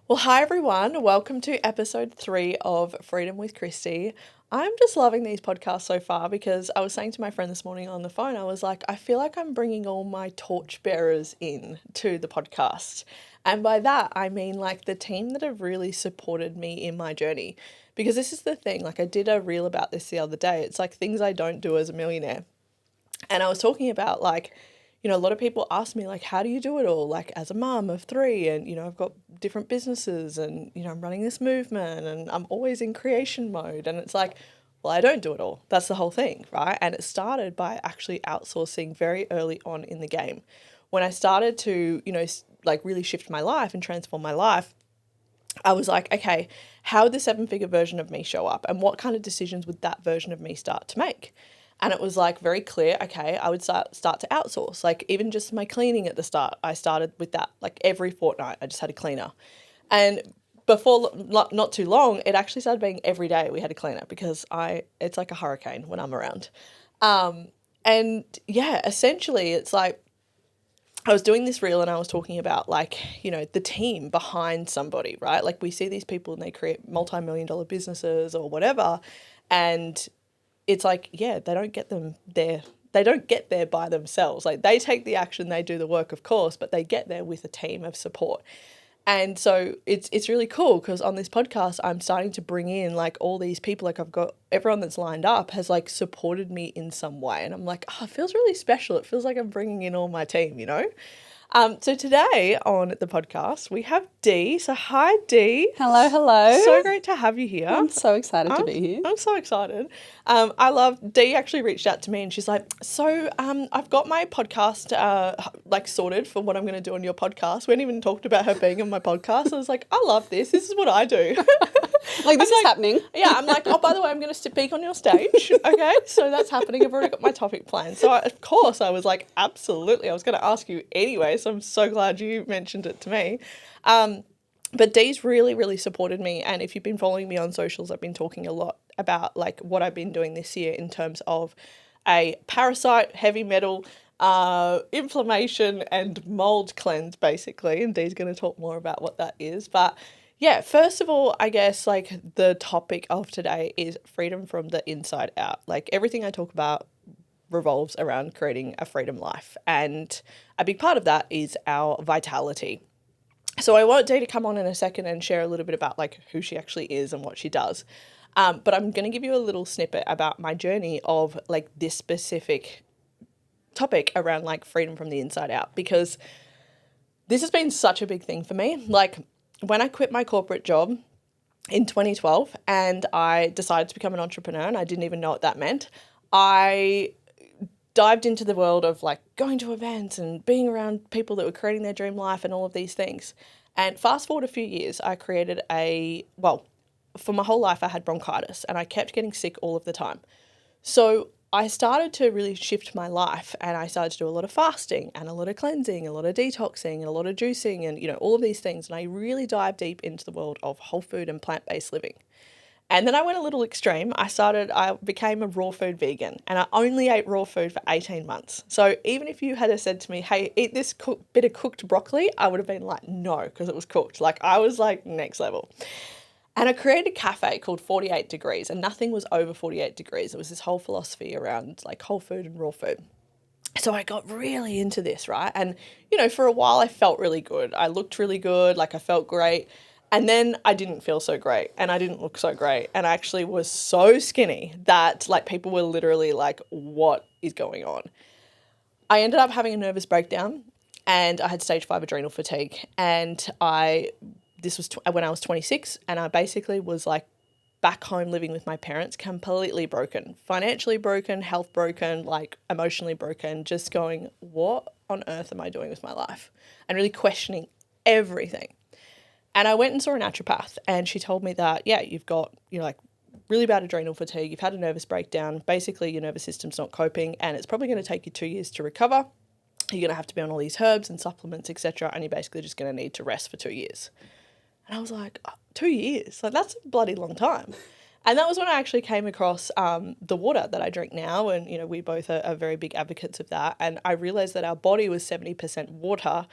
Well, hi everyone. Welcome to episode 3 of Freedom with Kristie. I'm just loving these podcasts so far because I was saying to my friend this morning on the phone, I was like, I feel like I'm bringing all my torchbearers in to the podcast. And by that, I mean like the team that have really supported me in my journey. Because this is the thing, like I did a reel about this the other day. It's like things I don't do as a millionaire. And I was talking about a lot of people ask me like, how do you do it all? Like as a mum of 3 and, I've got different businesses and, I'm running this movement and I'm always in creation mode. And it's like, well, I don't do it all. That's the whole thing, right? And it started by actually outsourcing very early on in the game. When I started to, like really shift my life and transform my life, I was like, okay, how would the 7-figure version of me show up? And what kind of decisions would that version of me start to make? And it was like very clear, okay, I would start to outsource. Like even just my cleaning at the start, I started with that. Like every fortnight, I just had a cleaner. And before not too long, it actually started being every day we had a cleaner because it's like a hurricane when I'm around. And yeah, essentially it's like I was doing this reel and I was talking about the team behind somebody, right? Like we see these people and they create multi-million-dollar businesses or whatever. And it's like, yeah, they don't get them there. They don't get there by themselves. Like they take the action, they do the work, of course, but they get there with a team of support. And so it's really cool because on this podcast, I'm starting to bring in like all these people. Like I've got everyone that's lined up has like supported me in some way. And I'm like, oh, it feels really special. It feels like I'm bringing in all my team. So today on the podcast, we have Dee. So hi, Dee. Hello, hello. So great to have you here. I'm so excited to be here. I'm so excited. I love, Dee actually reached out to me and she's like, so I've got my podcast sorted for what I'm going to do on your podcast. We hadn't even talked about her being on my podcast. I was like, I love this. This is what I do. Like this is happening. Yeah, I'm like, oh, by the way, I'm going to speak on your stage. Okay, so that's happening. I've already got my topic planned. So of course I was like, absolutely. I was going to ask you anyway. So I'm so glad you mentioned it to me. But Dee's really, really supported me. And if you've been following me on socials, I've been talking a lot about like what I've been doing this year in terms of a parasite, heavy metal, inflammation and mold cleanse basically. And Dee's going to talk more about what that is. But yeah, first of all, I guess like the topic of today is freedom from the inside out. Like everything I talk about revolves around creating a freedom life. And a big part of that is our vitality. So I want Dee to come on in a second and share a little bit about like who she actually is and what she does. But I'm going to give you a little snippet about my journey of like this specific topic around like freedom from the inside out, because this has been such a big thing for me. Like when I quit my corporate job in 2012 and I decided to become an entrepreneur and I didn't even know what that meant, I dived into the world of like going to events and being around people that were creating their dream life and all of these things. And fast forward a few years, I created for my whole life I had bronchitis and I kept getting sick all of the time. So I started to really shift my life and I started to do a lot of fasting and a lot of cleansing, a lot of detoxing and a lot of juicing and, all of these things. And I really dived deep into the world of whole food and plant-based living. And then I went a little extreme. I became a raw food vegan and I only ate raw food for 18 months. So even if you had said to me, hey, eat this bit of cooked broccoli, I would have been like, no, because it was cooked. Like I was like next level. And I created a cafe called 48 Degrees and nothing was over 48 degrees. It was this whole philosophy around like whole food and raw food. So I got really into this, right? And, for a while I felt really good. I looked really good, like I felt great. And then I didn't feel so great and I didn't look so great. And I actually was so skinny that like people were literally like, what is going on? I ended up having a nervous breakdown and I had stage 5 adrenal fatigue. And this was when I was 26 and I basically was like back home living with my parents, completely broken, financially broken, health broken, like emotionally broken, just going, what on earth am I doing with my life? And really questioning everything. And I went and saw a naturopath and she told me that, yeah, you've got, like really bad adrenal fatigue, you've had a nervous breakdown, basically your nervous system's not coping and it's probably going to take you 2 years to recover. You're going to have to be on all these herbs and supplements, etc. And you're basically just going to need to rest for 2 years. And I was like, 2 years? Like that's a bloody long time. And that was when I actually came across the water that I drink now. And, we both are very big advocates of that. And I realized that our body was 70% water.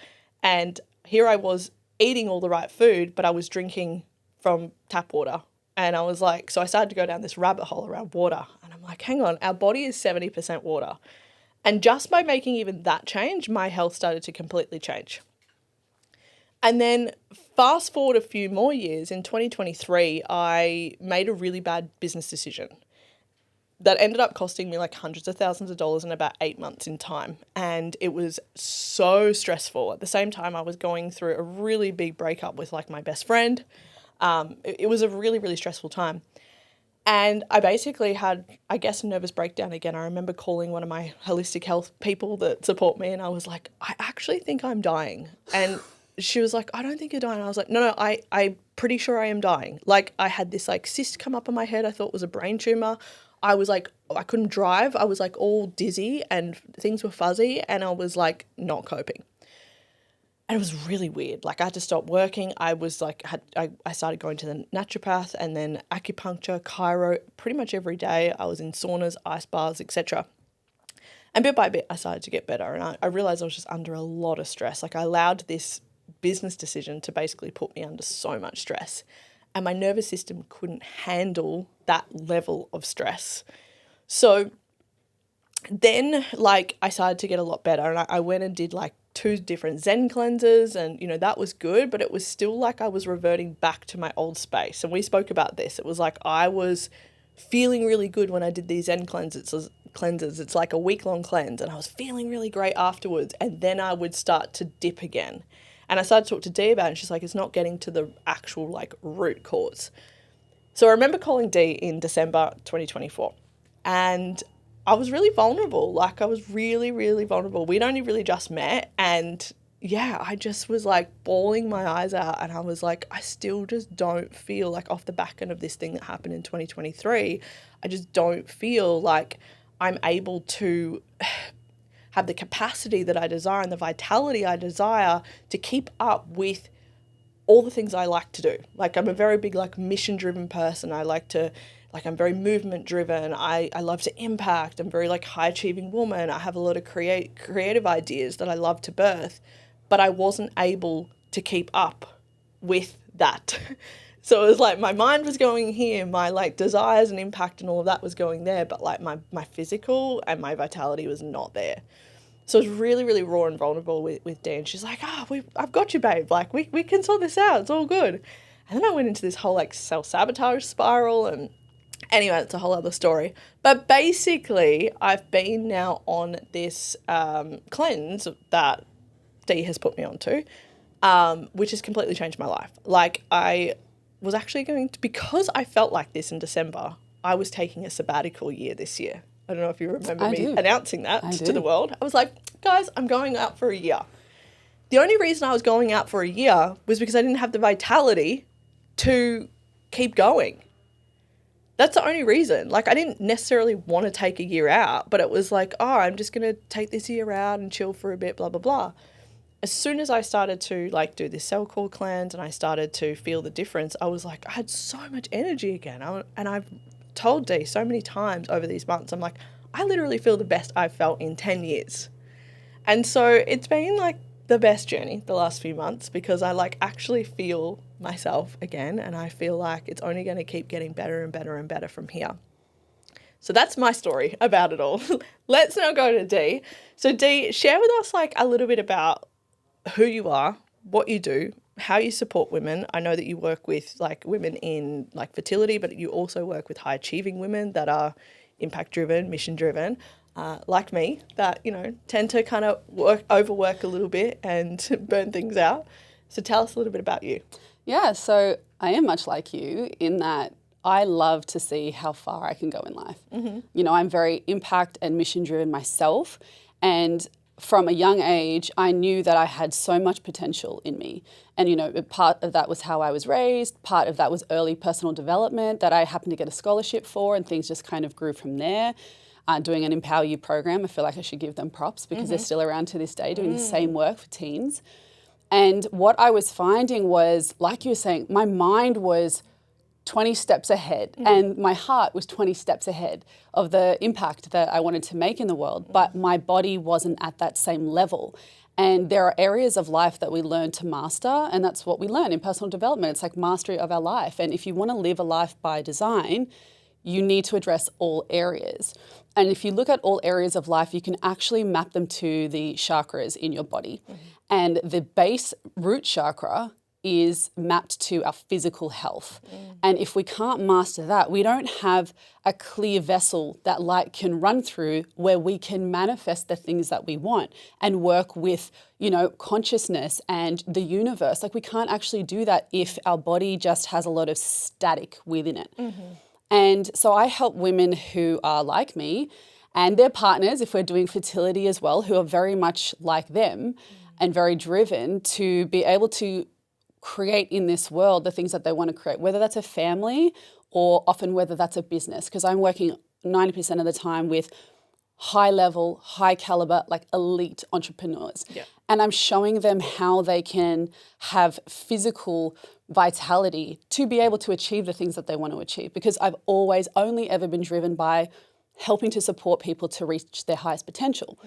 And here I was eating all the right food, but I was drinking from tap water. And I was like, so I started to go down this rabbit hole around water. And I'm like, hang on, our body is 70% water. And just by making even that change, my health started to completely change. And then fast forward a few more years, in 2023, I made a really bad business decision that ended up costing me like hundreds of thousands of dollars in about 8 months in time. And it was so stressful. At the same time, I was going through a really big breakup with like my best friend. It was a really, really stressful time. And I basically had, I guess, a nervous breakdown again. I remember calling one of my holistic health people that support me, and I was like, I actually think I'm dying. And she was like, I don't think you're dying. I was like, no, I'm pretty sure I am dying. Like, I had this like cyst come up on my head I thought was a brain tumor. I was like, I couldn't drive. I was like all dizzy and things were fuzzy, and I was like not coping. And it was really weird. Like, I had to stop working. I was like, I started going to the naturopath and then acupuncture, chiro, pretty much every day. I was in saunas, ice baths, etc. And bit by bit, I started to get better. And I realized I was just under a lot of stress. Like, I allowed this business decision to basically put me under so much stress. And my nervous system couldn't handle that level of stress. So then, like, I started to get a lot better. And I went and did like 2 different Zen cleanses, and that was good, but it was still like I was reverting back to my old space. And we spoke about this. It was like I was feeling really good when I did these Zen cleanses. It's like a week-long cleanse, and I was feeling really great afterwards, and then I would start to dip again. And I started to talk to Dee about it, and she's like, it's not getting to the actual like root cause. So I remember calling Dee in December 2024, and I was really vulnerable. Like, I was really, really vulnerable. We'd only really just met, and yeah, I just was like bawling my eyes out, and I was like, I still just don't feel like, off the back end of this thing that happened in 2023, I just don't feel like I'm able to have the capacity that I desire and the vitality I desire to keep up with all the things I like to do. Like, I'm a very big like mission driven person. I'm very movement driven. I love to impact. I'm very like high achieving woman. I have a lot of creative ideas that I love to birth, but I wasn't able to keep up with that. So it was like my mind was going here, my like desires and impact and all of that was going there, but like my physical and my vitality was not there. So it was really, really raw and vulnerable with Dee. And she's like, I've got you, babe. Like, we can sort this out. It's all good. And then I went into this whole like self-sabotage spiral, and anyway, it's a whole other story. But basically, I've been now on this cleanse that Dee has put me onto, which has completely changed my life. Like, I was actually because I felt like this in December, I was taking a sabbatical year this year. I don't know if you remember me announcing that to the world. I was like, guys, I'm going out for a year. The only reason I was going out for a year was because I didn't have the vitality to keep going. That's the only reason. Like, I didn't necessarily want to take a year out, but it was like, I'm just going to take this year out and chill for a bit, blah, blah, blah. As soon as I started to like do this cell core cleanse and I started to feel the difference, I was like, I had so much energy again. And I've told Dee so many times over these months, I'm like, I literally feel the best I've felt in 10 years. And so it's been like the best journey the last few months, because I like actually feel myself again, and I feel like it's only going to keep getting better and better and better from here. So that's my story about it all. Let's now go to Dee. So Dee, share with us like a little bit about who you are, what you do, how you support women. I know that you work with like women in like fertility, but you also work with high achieving women that are impact driven, mission driven, like me, that, tend to kind of overwork a little bit and burn things out. So tell us a little bit about you. Yeah, so I am much like you in that I love to see how far I can go in life. Mm-hmm. I'm very impact and mission driven myself, and from a young age, I knew that I had so much potential in me. And, part of that was how I was raised. Part of that was early personal development that I happened to get a scholarship for, and things just kind of grew from there. Doing an Empower You program, I feel like I should give them props because they're still around to this day doing the same work for teens. And what I was finding was, like you were saying, my mind was 20 steps ahead and my heart was 20 steps ahead of the impact that I wanted to make in the world, but my body wasn't at that same level. And there are areas of life that we learn to master, and that's what we learn in personal development. It's like mastery of our life. And if you want to live a life by design, you need to address all areas. And if you look at all areas of life, you can actually map them to the chakras in your body. And the base root chakra is mapped to our physical health. And if we can't master that, we don't have a clear vessel that light can run through where we can manifest the things that we want and work with, consciousness and the universe. Like, we can't actually do that if our body just has a lot of static within it. And so I help women who are like me and their partners, if we're doing fertility as well, who are very much like them and very driven to be able to create in this world the things that they want to create, whether that's a family or often whether that's a business. Because I'm working 90% of the time with high level, high caliber, like elite entrepreneurs. Yeah. And I'm showing them how they can have physical vitality to be able to achieve the things that they want to achieve. Because I've always only ever been driven by helping to support people to reach their highest potential.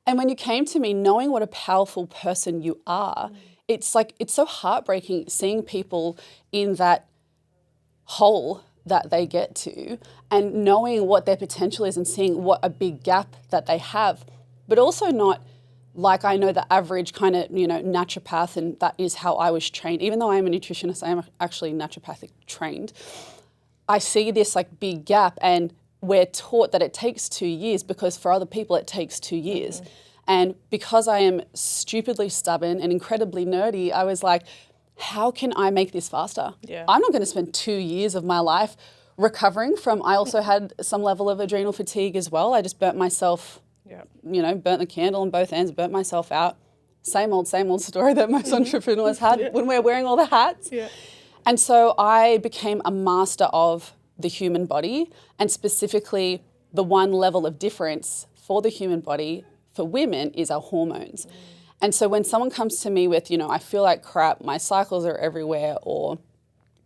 And when you came to me, knowing what a powerful person you are, it's so heartbreaking seeing people in that hole that they get to and knowing what their potential is and seeing what a big gap that they have, but also not like I know the average kind of, naturopath, and that is how I was trained. Even though I am a nutritionist, I am actually naturopathic trained. I see this like big gap, and we're taught that it takes 2 years because for other people it takes 2 years. And because I am stupidly stubborn and incredibly nerdy, I was like, how can I make this faster? Yeah. I'm not going to spend 2 years of my life recovering from, I also had some level of adrenal fatigue as well. I just burnt myself, burnt the candle on both ends, burnt myself out. Same old story that most entrepreneurs had when we're wearing all the hats. Yeah. And so I became a master of the human body, and specifically the one level of difference for the human body for women is our hormones. And so when someone comes to me with, I feel like crap, my cycles are everywhere, or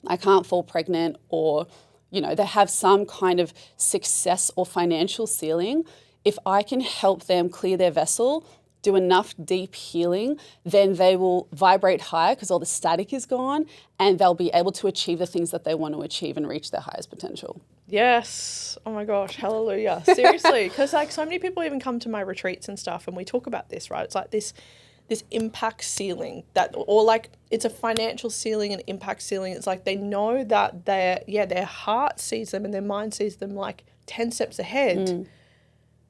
I can't fall pregnant, or, they have some kind of success or financial ceiling, if I can help them clear their vessel, do enough deep healing, then they will vibrate higher because all the static is gone, and they'll be able to achieve the things that they want to achieve and reach their highest potential. Yes. Oh my gosh. Hallelujah. Seriously. Because like so many people even come to my retreats and stuff and we talk about this, right? It's like this impact ceiling or like it's a financial ceiling and impact ceiling. It's like they know that their heart sees them and their mind sees them like 10 steps ahead.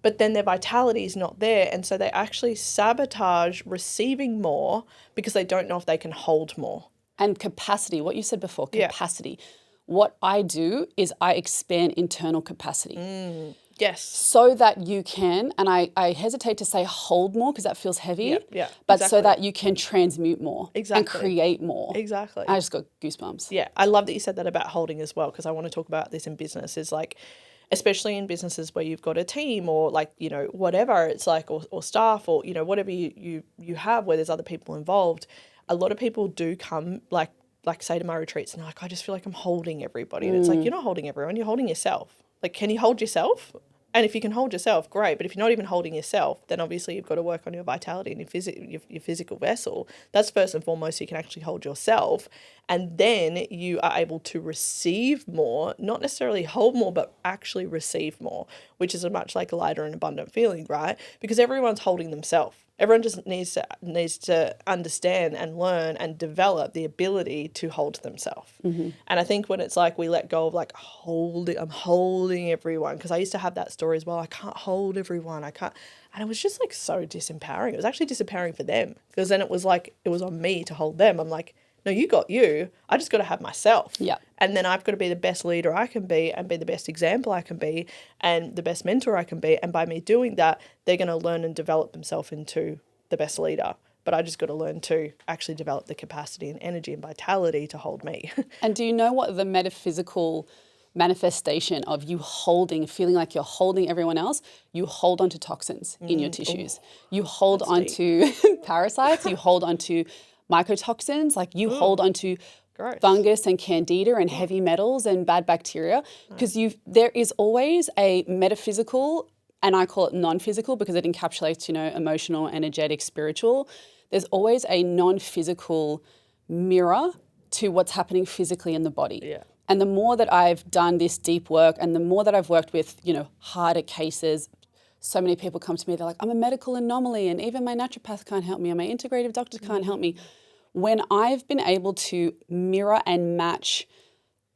But then their vitality is not there. And so they actually sabotage receiving more because they don't know if they can hold more. And capacity, what you said before, capacity. Yeah. What I do is I expand internal capacity. Yes. So that you can, and I hesitate to say hold more because that feels heavy, but exactly. So that you can transmute more and create more. Exactly. I just got goosebumps. Yeah, I love that you said that about holding as well, because I want to talk about this in business. Is like, especially in businesses where you've got a team or like, whatever, it's like, or staff or, whatever you have where there's other people involved. A lot of people do come like say to my retreats and they're like, I just feel like I'm holding everybody. And it's like, you're not holding everyone, you're holding yourself. Like, can you hold yourself? And if you can hold yourself, great. But if you're not even holding yourself, then obviously you've got to work on your vitality and your physical vessel. That's first and foremost, so you can actually hold yourself. And then you are able to receive more, not necessarily hold more, but actually receive more, which is a much like lighter and abundant feeling, right? Because everyone's holding themselves. Everyone just needs to understand and learn and develop the ability to hold themselves. And I think when it's like we let go of like I'm holding everyone, because I used to have that story as well. I can't hold everyone. I can't. And it was just like so disempowering. It was actually disempowering for them, because then it was like it was on me to hold them. I'm like, no, you got you. I just got to have myself. Yeah. And then I've got to be the best leader I can be and be the best example I can be and the best mentor I can be. And by me doing that, they're going to learn and develop themselves into the best leader. But I just got to learn to actually develop the capacity and energy and vitality to hold me. And do you know what the metaphysical manifestation of you feeling like you're holding everyone else? You hold onto toxins in your tissues. You hold onto parasites. You hold onto mycotoxins, like you hold onto fungus and candida and heavy metals and bad bacteria, because there is always a metaphysical and I call it non-physical because it encapsulates, emotional, energetic, spiritual. There's always a non-physical mirror to what's happening physically in the body. Yeah. And the more that I've done this deep work and the more that I've worked with, harder cases, so many people come to me, they're like, I'm a medical anomaly and even my naturopath can't help me and my integrative doctors can't help me. When I've been able to mirror and match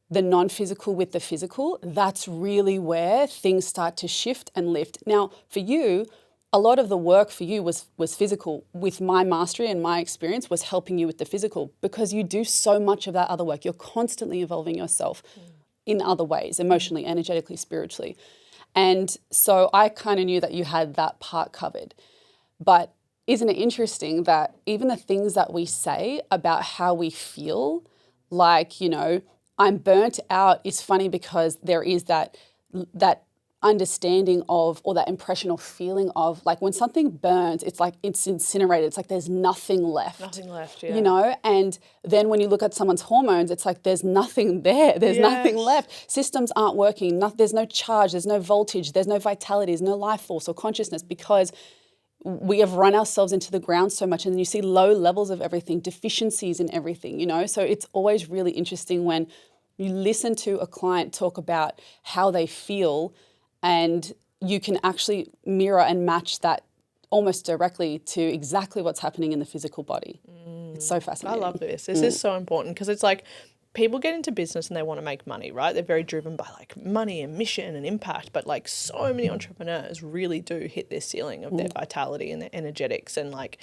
the non-physical with the physical, that's really where things start to shift and lift. Now, for you, a lot of the work for you was physical. With my mastery and my experience was helping you with the physical because you do so much of that other work. You're constantly evolving yourself in other ways, emotionally, energetically, spiritually. And so I kind of knew that you had that part covered. But isn't it interesting that even the things that we say about how we feel, like, I'm burnt out, is funny because there is that understanding of, or that impression or feeling of, like, when something burns, it's like it's incinerated. It's like there's nothing left. Nothing left, yeah. And then when you look at someone's hormones, it's like there's nothing there. There's nothing left. Systems aren't working. There's no charge. There's no voltage. There's no vitality. There's no life force or consciousness because we have run ourselves into the ground so much. And then you see low levels of everything, deficiencies in everything, So it's always really interesting when you listen to a client talk about how they feel and you can actually mirror and match that almost directly to exactly what's happening in the physical body. It's so fascinating. I love this. This is so important because it's like people get into business and they want to make money, right? They're very driven by like money and mission and impact, but like so many entrepreneurs really do hit this ceiling of their vitality and their energetics and like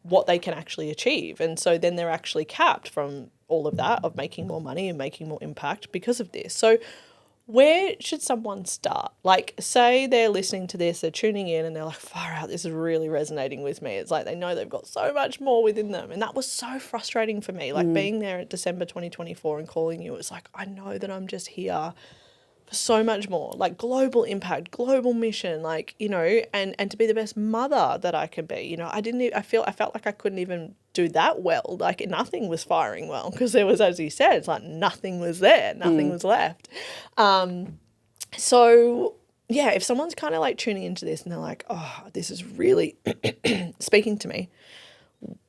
what they can actually achieve. And so then they're actually capped from all of that, of making more money and making more impact because of this. So where should someone start? Like, say they're listening to this, they're tuning in and they're like, far out, this is really resonating with me. It's like they know they've got so much more within them. And that was so frustrating for me. Like being there at December 2024 and calling you, it's like, I know that I'm just here for so much more, like global impact, global mission, like, and to be the best mother that I could be. I felt like I couldn't even do that well. Like nothing was firing well because there was, as you said, it's like nothing was there, nothing was left. So yeah, if someone's kind of like tuning into this and they're like, oh, this is really speaking to me,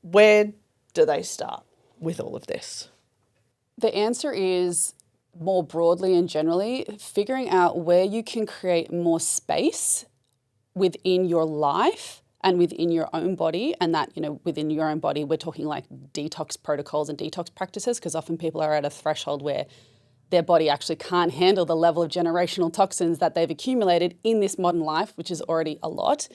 where do they start with all of this? The answer is, more broadly and generally, figuring out where you can create more space within your life and within your own body. And that, within your own body, we're talking like detox protocols and detox practices, because often people are at a threshold where their body actually can't handle the level of generational toxins that they've accumulated in this modern life, which is already a lot.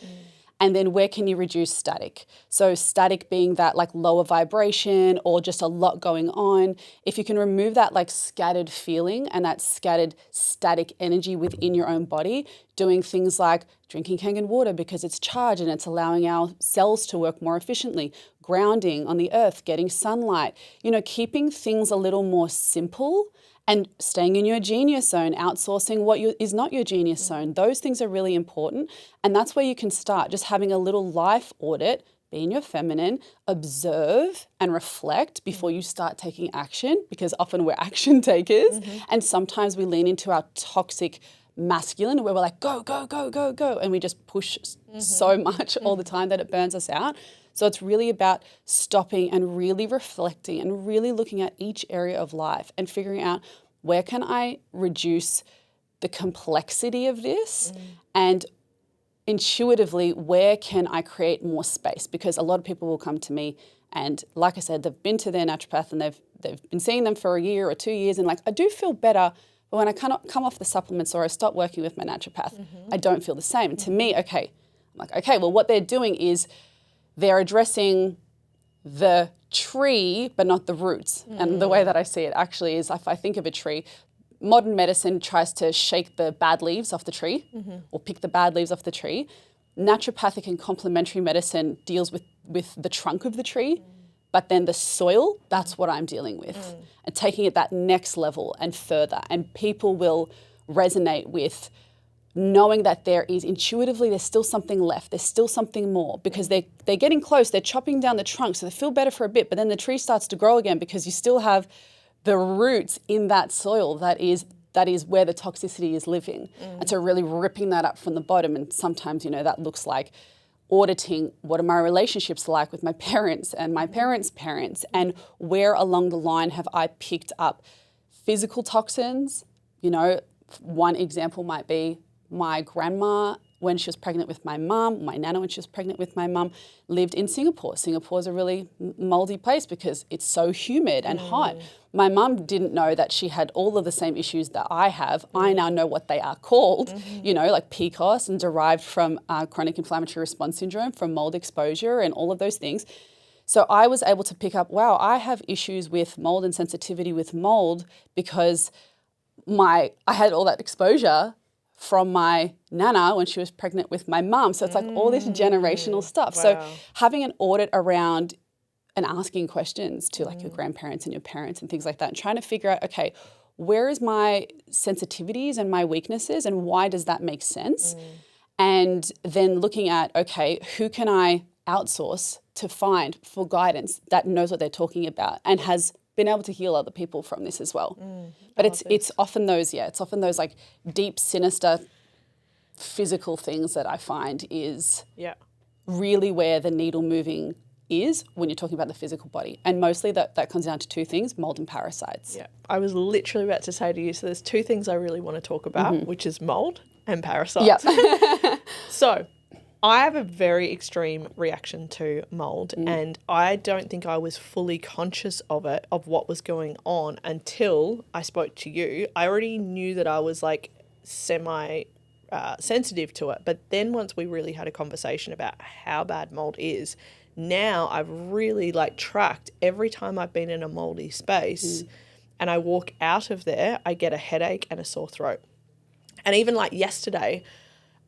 And then where can you reduce static? So static being that like lower vibration or just a lot going on. If you can remove that like scattered feeling and that scattered static energy within your own body, doing things like drinking Kangen water because it's charged and it's allowing our cells to work more efficiently, grounding on the earth, getting sunlight, keeping things a little more simple and staying in your genius zone, outsourcing what is not your genius zone. Those things are really important. And that's where you can start, just having a little life audit, be in your feminine, observe and reflect before you start taking action, because often we're action takers. And sometimes we lean into our toxic masculine where we're like, go, go, go, go, go. And we just push so much all the time that it burns us out. So it's really about stopping and really reflecting and really looking at each area of life and figuring out where can I reduce the complexity of this and intuitively where can I create more space, because a lot of people will come to me and like I said, they've been to their naturopath and they've been seeing them for a year or 2 years and like, I do feel better, but when I come off the supplements or I stop working with my naturopath, I don't feel the same. And to me, I'm like, okay, well what they're doing is they're addressing the tree, but not the roots. And the way that I see it actually is if I think of a tree, modern medicine tries to shake the bad leaves off the tree or pick the bad leaves off the tree. Naturopathic and complementary medicine deals with the trunk of the tree, but then the soil, that's what I'm dealing with. And taking it that next level and further. And people will resonate with knowing that there is intuitively, there's still something left, there's still something more, because they're getting close, they're chopping down the trunk, so they feel better for a bit, but then the tree starts to grow again because you still have the roots in that soil that is that is where the toxicity is living. And so really ripping that up from the bottom. And sometimes, that looks like auditing what are my relationships like with my parents and my parents' parents, and where along the line have I picked up physical toxins. One example might be my grandma, when she was pregnant with my mum, my nana when she was pregnant with my mum, lived in Singapore. Singapore is a really moldy place because it's so humid and hot. My mum didn't know that she had all of the same issues that I have. I now know what they are called, like PCOS, and derived from chronic inflammatory response syndrome from mold exposure and all of those things. So I was able to pick up, wow, I have issues with mold and sensitivity with mold because I had all that exposure from my nana when she was pregnant with my mum. So it's like all this generational stuff. Wow. So having an audit around and asking questions to like your grandparents and your parents and things like that, and trying to figure out, okay, where is my sensitivities and my weaknesses and why does that make sense? And then looking at, okay, who can I outsource to find for guidance that knows what they're talking about and has been able to heal other people from this as well. But it's often those like deep, sinister, physical things that I find is really where the needle moving is when you're talking about the physical body. And mostly that comes down to two things, mold and parasites. Yeah, I was literally about to say to you, so there's two things I really want to talk about, which is mold and parasites. So I have a very extreme reaction to mold, and I don't think I was fully conscious of it, of what was going on, until I spoke to you. I already knew that I was like sensitive to it, but then once we really had a conversation about how bad mold is, now I've really like tracked every time I've been in a moldy space and I walk out of there, I get a headache and a sore throat. And even like yesterday,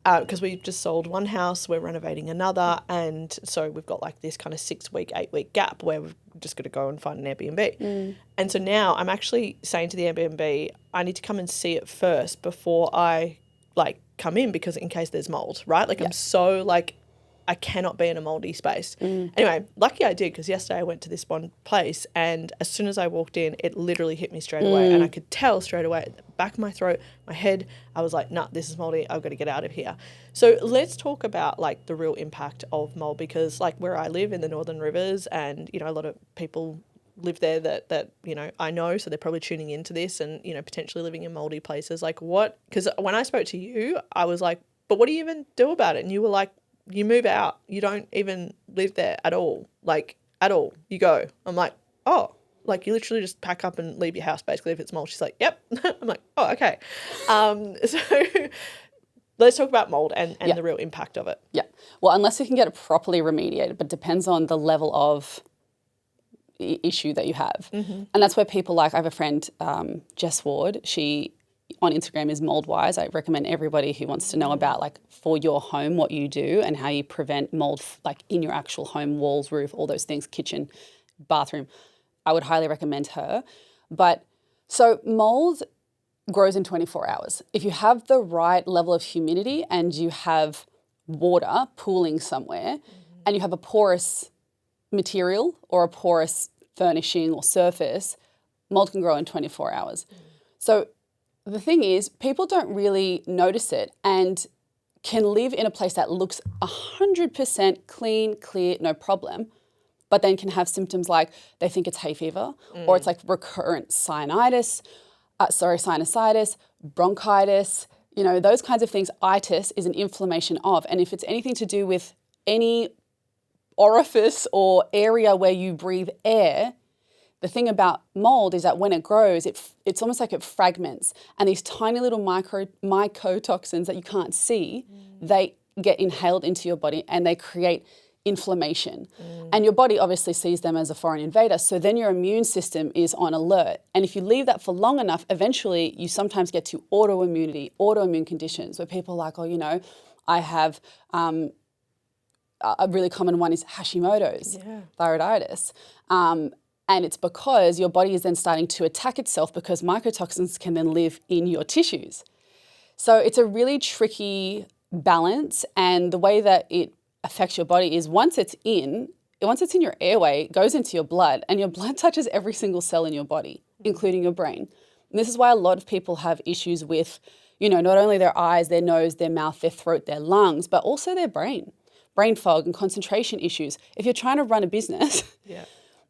because we've just sold one house, we're renovating another, and so we've got like this kind of 6-week, 8-week gap where we've just got to go and find an Airbnb. And so now I'm actually saying to the Airbnb, I need to come and see it first before I like come in, because in case there's mold, right? Like I'm so like, I cannot be in a moldy space. Anyway, lucky I did, because yesterday I went to this one place and as soon as I walked in, it literally hit me straight away, and I could tell straight away at the back of my throat, my head, I was like, nah, this is moldy. I've got to get out of here. So let's talk about like the real impact of mold, because like where I live in the Northern Rivers, and a lot of people live there that I know, so they're probably tuning into this and potentially living in moldy places. Like what? Because when I spoke to you, I was like, but what do you even do about it? And you were like, you move out. You don't even live there at all. Like, at all. You go. I'm like, oh, like you literally just pack up and leave your house basically if it's mold. She's like, yep. I'm like, oh, okay. So let's talk about mold and the real impact of it. Yeah. Well, unless you can get it properly remediated, but it depends on the level of issue that you have. And that's where people like, I have a friend, Jess Ward, she on Instagram is Mold Wise. I recommend everybody who wants to know about like for your home, what you do and how you prevent mold like in your actual home, walls, roof, all those things, kitchen, bathroom. I would highly recommend her. But so mold grows in 24 hours. If you have the right level of humidity and you have water pooling somewhere and you have a porous material or a porous furnishing or surface, mold can grow in 24 hours. So the thing is, people don't really notice it and can live in a place that looks 100% clean, clear, no problem, but then can have symptoms like they think it's hay fever or it's like recurrent sinusitis, bronchitis, those kinds of things. Itis is an inflammation of, and if it's anything to do with any orifice or area where you breathe air, the thing about mold is that when it grows, it's almost like it fragments, and these tiny little mycotoxins that you can't see, they get inhaled into your body and they create inflammation. And your body obviously sees them as a foreign invader, so then your immune system is on alert. And if you leave that for long enough, eventually you sometimes get to autoimmune conditions where people are like, oh, I have a really common one is Hashimoto's, thyroiditis. And it's because your body is then starting to attack itself because mycotoxins can then live in your tissues. So it's a really tricky balance, and the way that it affects your body is once it's in your airway, it goes into your blood, and your blood touches every single cell in your body, including your brain. And this is why a lot of people have issues with, not only their eyes, their nose, their mouth, their throat, their lungs, but also their brain fog and concentration issues. If you're trying to run a business Yeah.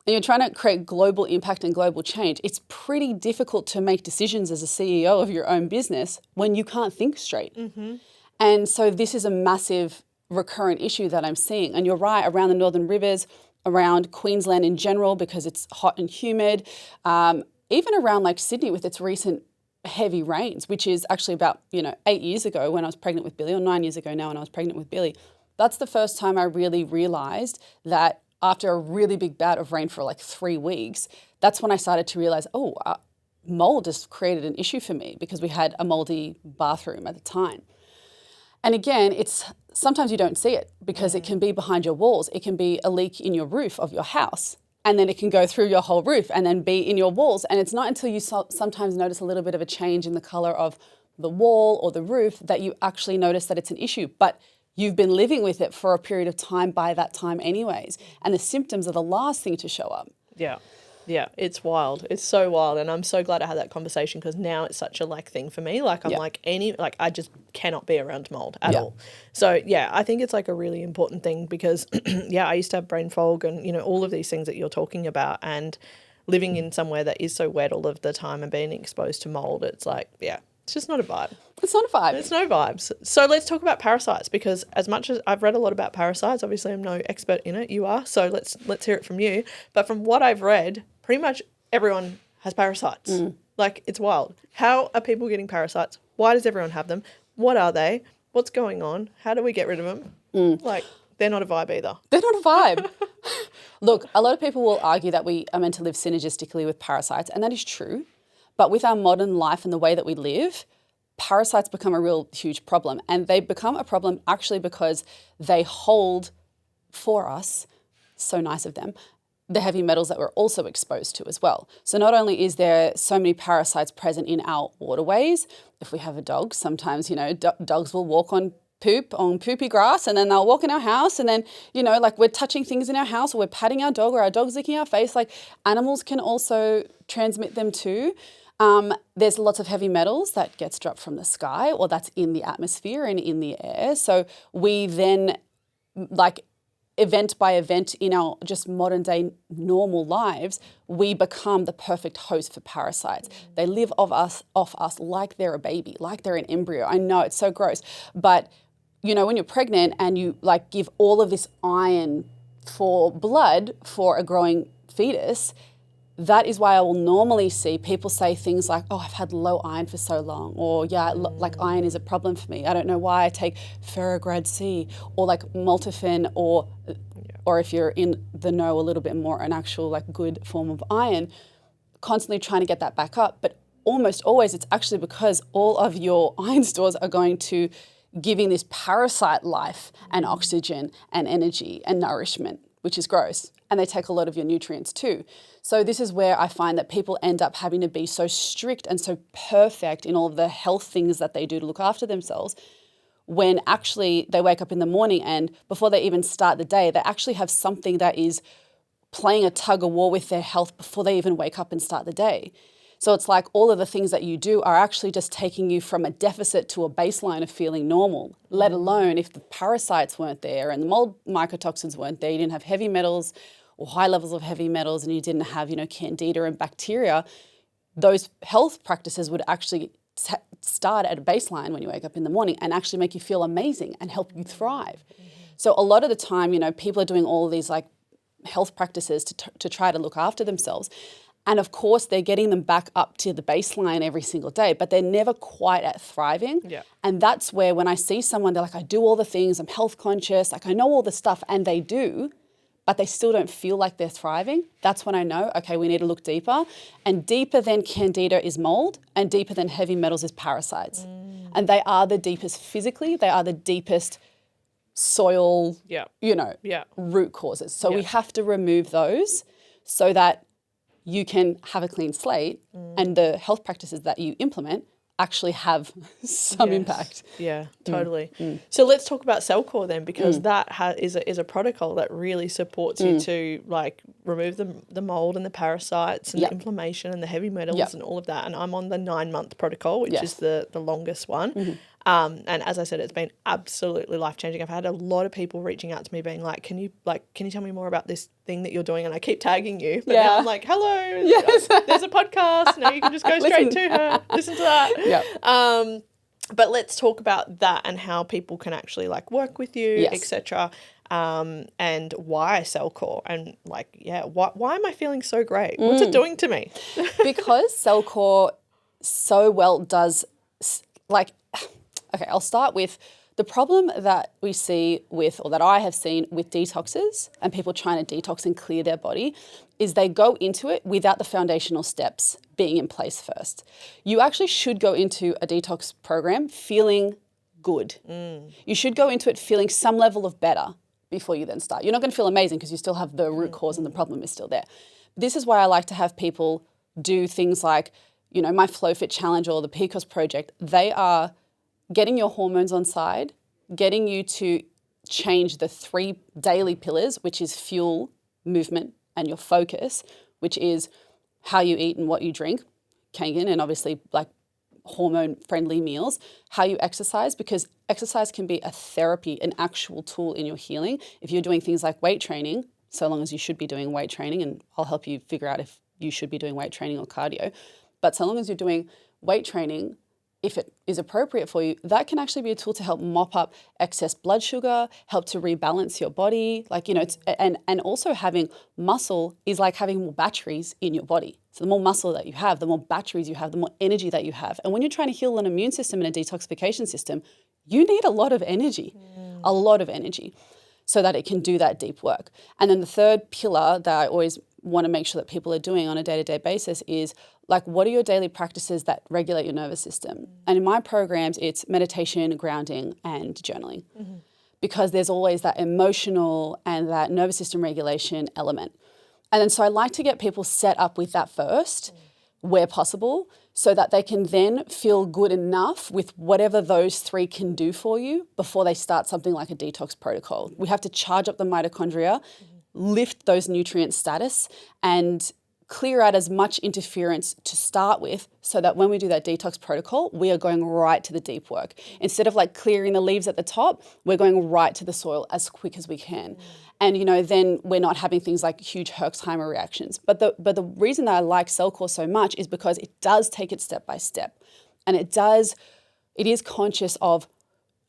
and you're trying to create global impact and global change, it's pretty difficult to make decisions as a CEO of your own business when you can't think straight. And so this is a massive recurrent issue that I'm seeing. And you're right, around the Northern Rivers, around Queensland in general, because it's hot and humid, even around like Sydney with its recent heavy rains, which is actually about, 8 years ago when I was pregnant with Billy, or 9 years ago now when I was pregnant with Billy. That's the first time I really realized that after a really big bout of rain for like 3 weeks, that's when I started to realize, mold has created an issue for me because we had a moldy bathroom at the time. And again, it's sometimes you don't see it because it can be behind your walls. It can be a leak in your roof of your house. And then it can go through your whole roof and then be in your walls. And it's not until you sometimes notice a little bit of a change in the color of the wall or the roof that you actually notice that it's an issue. But you've been living with it for a period of time by that time anyways. And the symptoms are the last thing to show up. Yeah. Yeah, it's wild. It's so wild. And I'm so glad I had that conversation because now it's such a thing for me. Like I'm I just cannot be around mold at all. So yeah, I think it's like a really important thing because I used to have brain fog and, all of these things that you're talking about, and living in somewhere that is so wet all of the time and being exposed to mold, it's like, it's just not a vibe. It's not a vibe. It's no vibes. So let's talk about parasites, because as much as I've read a lot about parasites, obviously I'm no expert in it. You are. So let's hear it from you. But from what I've read, pretty much everyone has parasites. Like, it's wild. How are people getting parasites? Why does everyone have them? What are they? What's going on? How do we get rid of them? Like, they're not a vibe either. They're not a vibe. Look, a lot of people will argue that we are meant to live synergistically with parasites, and that is true. But with our modern life and the way that we live, parasites become a real huge problem. And they become a problem actually because they hold for us, so nice of them, the heavy metals that we're also exposed to as well. So not only is there so many parasites present in our waterways, if we have a dog, sometimes, dogs will walk on poopy grass, and then they'll walk in our house, and then, we're touching things in our house, or we're patting our dog, or our dog's licking our face. Like, animals can also transmit them too. There's lots of heavy metals that gets dropped from the sky, or that's in the atmosphere and in the air. So we then, event by event in our just modern day normal lives, we become the perfect host for parasites. They live off us like they're a baby, like they're an embryo. I know it's so gross, but when you're pregnant and you give all of this iron for blood for a growing fetus, that is why I will normally see people say things like, I've had low iron for so long, or iron is a problem for me. I don't know why I take Ferrograd C, or Multifen, or if you're in the know a little bit more, an actual good form of iron, constantly trying to get that back up. But almost always it's actually because all of your iron stores are going to giving this parasite life and oxygen and energy and nourishment, which is gross. And they take a lot of your nutrients too. So this is where I find that people end up having to be so strict and so perfect in all of the health things that they do to look after themselves, when actually they wake up in the morning and before they even start the day, they actually have something that is playing a tug of war with their health before they even wake up and start the day. So it's like all of the things that you do are actually just taking you from a deficit to a baseline of feeling normal, let alone if the parasites weren't there and the mold mycotoxins weren't there, you didn't have heavy metals or high levels of heavy metals, and you didn't have, candida and bacteria, those health practices would actually start at a baseline when you wake up in the morning and actually make you feel amazing and help you thrive. So a lot of the time, people are doing all of these health practices to try to look after themselves. And of course, they're getting them back up to the baseline every single day, but they're never quite at thriving. Yeah. And that's where when I see someone, they're like, I do all the things, I'm health conscious, I know all the stuff, and they do, but they still don't feel like they're thriving. That's when I know, okay, we need to look deeper. And deeper than candida is mold, and deeper than heavy metals is parasites. And they are the deepest physically, they are the deepest soil, root causes. So we have to remove those so that you can have a clean slate and the health practices that you implement actually have some Yes. impact. Yeah, totally. So let's talk about Cellcore then, because that is a protocol that really supports you to like remove the mold and the parasites and the inflammation and the heavy metals and all of that. And I'm on the 9-month protocol, which is the longest one. And as I said, it's been absolutely life-changing. I've had a lot of people reaching out to me being like, can you tell me more about this thing that you're doing? And I keep tagging you. But now I'm like, hello, there's a podcast. Now you can just go straight to her, listen to that. Yeah. But let's talk about that and how people can actually like work with you, etc. And why Cellcore and like, why am I feeling so great? What's it doing to me? Because Cellcore so well does like, okay, I'll start with the problem that we see with, or that I have seen with detoxes and people trying to detox and clear their body, is they go into it without the foundational steps being in place first. You actually should go into a detox program feeling good. You should go into it feeling some level of better before you then start. You're not going to feel amazing because you still have the root cause and the problem is still there. This is why I like to have people do things like, you know, my Flow Fit Challenge or the PCOS project. They are getting your hormones on side, getting you to change the 3 daily pillars, which is fuel, movement, and your focus, which is how you eat and what you drink, Kangen, and obviously like hormone-friendly meals, how you exercise, because exercise can be a therapy, an actual tool in your healing. If you're doing things like weight training, so long as you should be doing weight training, and I'll help you figure out if you should be doing weight training or cardio, but so long as you're doing weight training, if it is appropriate for you, that can actually be a tool to help mop up excess blood sugar, help to rebalance your body. Like, you know, it's, and also having muscle is like having more batteries in your body. So the more muscle that you have, the more batteries you have, the more energy that you have. And when you're trying to heal an immune system and a detoxification system, you need a lot of energy, so that it can do that deep work. And then the third pillar that I always want to make sure that people are doing on a day-to-day basis is like, what are your daily practices that regulate your nervous system? And in my programs, it's meditation, grounding, and journaling, because there's always that emotional and that nervous system regulation element. And then so I like to get people set up with that first, where possible, so that they can then feel good enough with whatever those 3 can do for you before they start something like a detox protocol. We have to charge up the mitochondria, lift those nutrient status, and clear out as much interference to start with, so that when we do that detox protocol, we are going right to the deep work. Instead of like clearing the leaves at the top, we're going right to the soil as quick as we can. And, you know, then we're not having things like huge Herxheimer reactions. But the reason that I like Cellcore so much is because it does take it step by step. And it is conscious of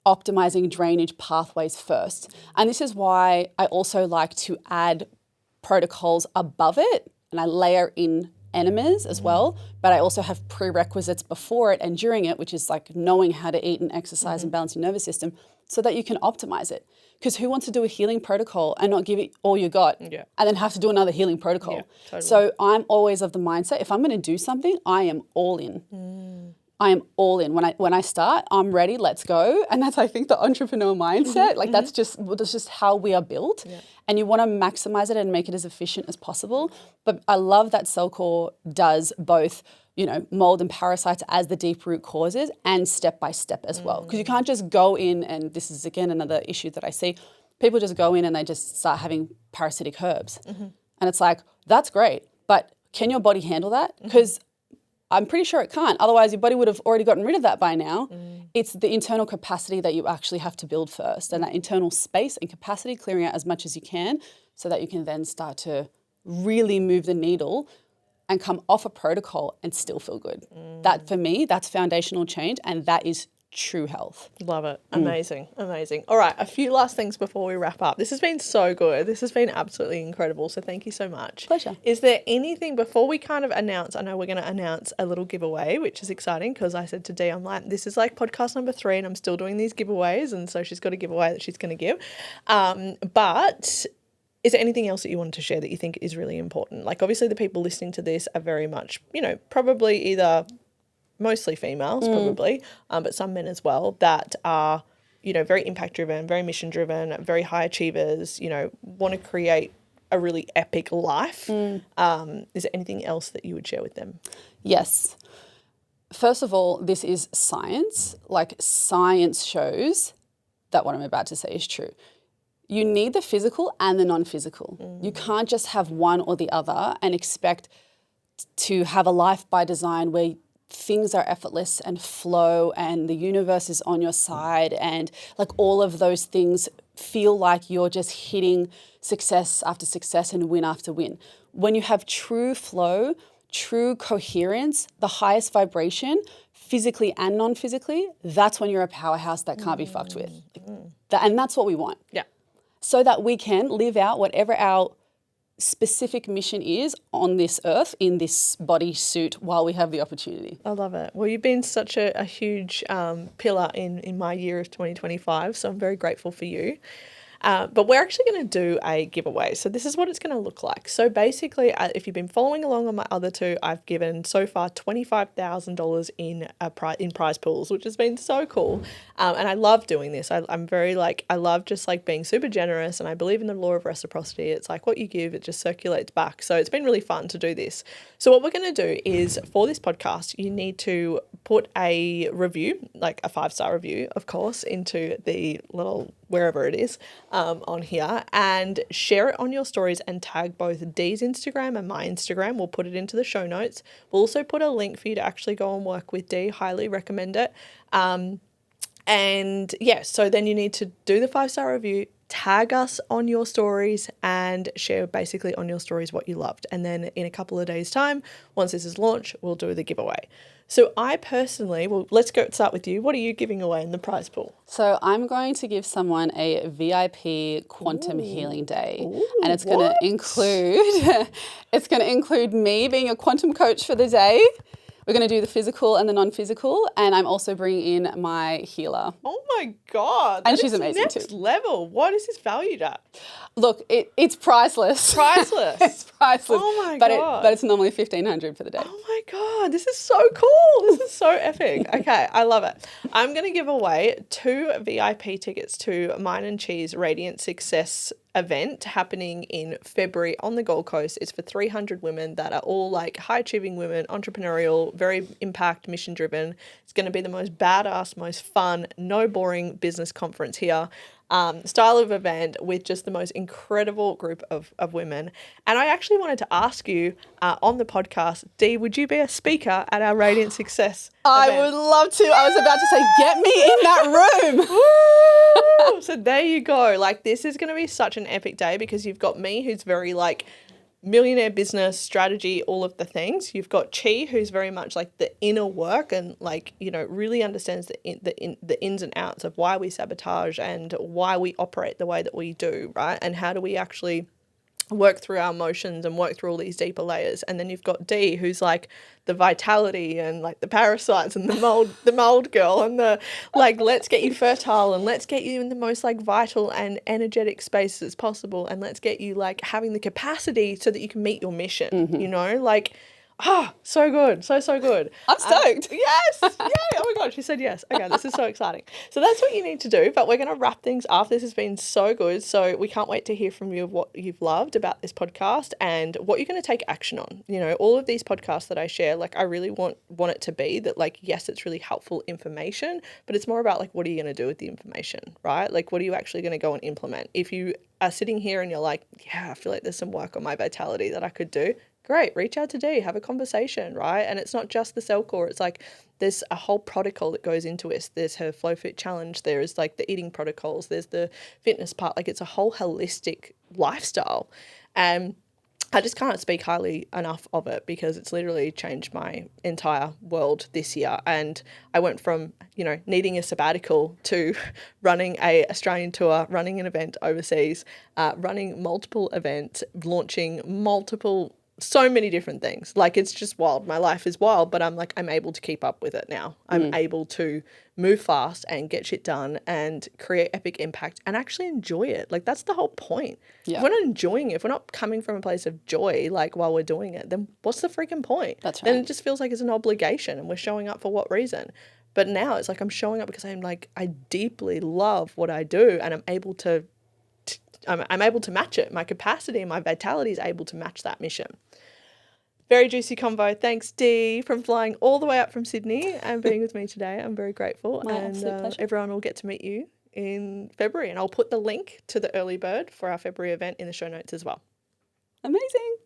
optimizing drainage pathways first. And this is why I also like to add protocols above it, and I layer in enemas as well, but I also have prerequisites before it and during it, which is like knowing how to eat and exercise and balance your nervous system so that you can optimize it. Because who wants to do a healing protocol and not give it all you got and then have to do another healing protocol? Yeah, totally. So I'm always of the mindset, if I'm going to do something, I am all in. I am all in. When I start, I'm ready, let's go. And that's, I think, the entrepreneur mindset. Like that's just how we are built. Yeah. And you want to maximize it and make it as efficient as possible. But I love that Cellcore does both, you know, mold and parasites as the deep root causes and step by step as well. Because you can't just go in, and this is again another issue that I see, people just go in and they just start having parasitic herbs. And it's like, that's great, but can your body handle that? Because I'm pretty sure it can't. Otherwise, your body would have already gotten rid of that by now. It's the internal capacity that you actually have to build first, and that internal space and capacity, clearing out as much as you can so that you can then start to really move the needle and come off a protocol and still feel good. That, for me, that's foundational change, and that is true health. Love it. Amazing. Amazing. All right. A few last things before we wrap up. This has been so good. This has been absolutely incredible. So thank you so much. Pleasure. Is there anything before we kind of announce, I know we're going to announce a little giveaway, which is exciting because I said to Dee, I'm like, this is like podcast number 3 and I'm still doing these giveaways. And so she's got a giveaway that she's going to give. But is there anything else that you wanted to share that you think is really important? Like obviously the people listening to this are very much, you know, probably either mostly females probably, but some men as well that are, you know, very impact driven, very mission driven, very high achievers, you know, want to create a really epic life. Is there anything else that you would share with them? Yes. first of all, this is science. Like, science shows that what I'm about to say is true. You need the physical and the non-physical. You can't just have one or the other and expect to have a life by design where things are effortless and flow and the universe is on your side and like all of those things feel like you're just hitting success after success and win after win. When you have true flow, true coherence, the highest vibration, physically and non-physically, that's when you're a powerhouse that can't be fucked with. And that's what we want. Yeah. So that we can live out whatever our specific mission is on this earth in this body suit while we have the opportunity. I love it. Well, you've been such a huge pillar in my year of 2025, so I'm very grateful for you. But we're actually going to do a giveaway. So this is what it's going to look like. So basically, if you've been following along on my other two, I've given so far $25,000 in prize pools, which has been so cool. And I love doing this. I'm very I love just like being super generous, and I believe in the law of reciprocity. It's like what you give, it just circulates back. So it's been really fun to do this. So what we're going to do is for this podcast, you need to put a review, like a 5-star review, of course, into the little wherever it is on here, and share it on your stories and tag both Dee's Instagram and my Instagram. We'll put it into the show notes. We'll also put a link for you to actually go and work with Dee. Highly recommend it. And yeah, so then you need to do the 5-star review, tag us on your stories and share basically on your stories what you loved. And then in a couple of days' time, once this is launched, we'll do the giveaway. So I personally, well, let's start with you. What are you giving away in the prize pool? So I'm going to give someone a VIP quantum healing day. And it's what? going to include me being a quantum coach for the day. We're going to do the physical and the non-physical, and I'm also bringing in my healer. Oh my God. And she's amazing too. Next level. What is this valued at? Look, it's priceless. Priceless. It's priceless. Oh my God. But it's normally $1,500 for the day. Oh my God, this is so cool. This is so epic. Okay, I love it. I'm going to give away 2 VIP tickets to Mine and Cheese Radiant Success event happening in February on the Gold Coast. It's for 300 women that are all like high achieving women, entrepreneurial, very impact, mission driven. It's going to be the most badass, most fun, no boring business conference here. Style of event with just the most incredible group of women. And I actually wanted to ask you on the podcast, Dee, would you be a speaker at our Radiant Success I event? would love to. I was about to say, get me in that room. Woo! So there you go. Like, this is going to be such an epic day because you've got me, who's very like millionaire business strategy, all of the things. You've got Chi, who's very much like the inner work and like, you know, really understands the ins and outs of why we sabotage and why we operate the way that we do, right? And how do we actually work through our emotions and work through all these deeper layers. And then you've got Dee, who's like the vitality and like the parasites and the mold girl and the like, let's get you fertile and let's get you in the most like vital and energetic spaces possible. And let's get you like having the capacity so that you can meet your mission, you know, like, so good. So good. I'm stoked. Yes. Yay. Oh my God. She said yes. Okay. This is so exciting. So that's what you need to do. But we're going to wrap things up. This has been so good. So we can't wait to hear from you of what you've loved about this podcast and what you're going to take action on. You know, all of these podcasts that I share, like I really want it to be that like, yes, it's really helpful information, but it's more about like, what are you going to do with the information, right? Like, what are you actually going to go and implement? If you are sitting here and you're like, yeah, I feel like there's some work on my vitality that I could do. Great, reach out to Dee, have a conversation, right? And it's not just the cell core. It's like there's a whole protocol that goes into it. There's her Flow Fit Challenge. There's like the eating protocols. There's the fitness part. Like it's a whole holistic lifestyle. And I just can't speak highly enough of it because it's literally changed my entire world this year. And I went from, you know, needing a sabbatical to running a Australian tour, running an event overseas, running multiple events, launching so many different things. Like it's just wild. My life is wild, but I'm able to keep up with it now. I'm able to move fast and get shit done and create epic impact and actually enjoy it. Like that's the whole point. Yeah. If we're not enjoying it, if we're not coming from a place of joy, like while we're doing it, then what's the freaking point? That's right. Then it just feels like it's an obligation and we're showing up for what reason? But now it's like I'm showing up because I'm like, I deeply love what I do and I'm able to match it. My capacity and my vitality is able to match that mission. Very juicy convo. Thanks, Dee, from flying all the way up from Sydney and being with me today. I'm very grateful. My absolute pleasure. Everyone will get to meet you in February. And I'll put the link to the early bird for our February event in the show notes as well. Amazing.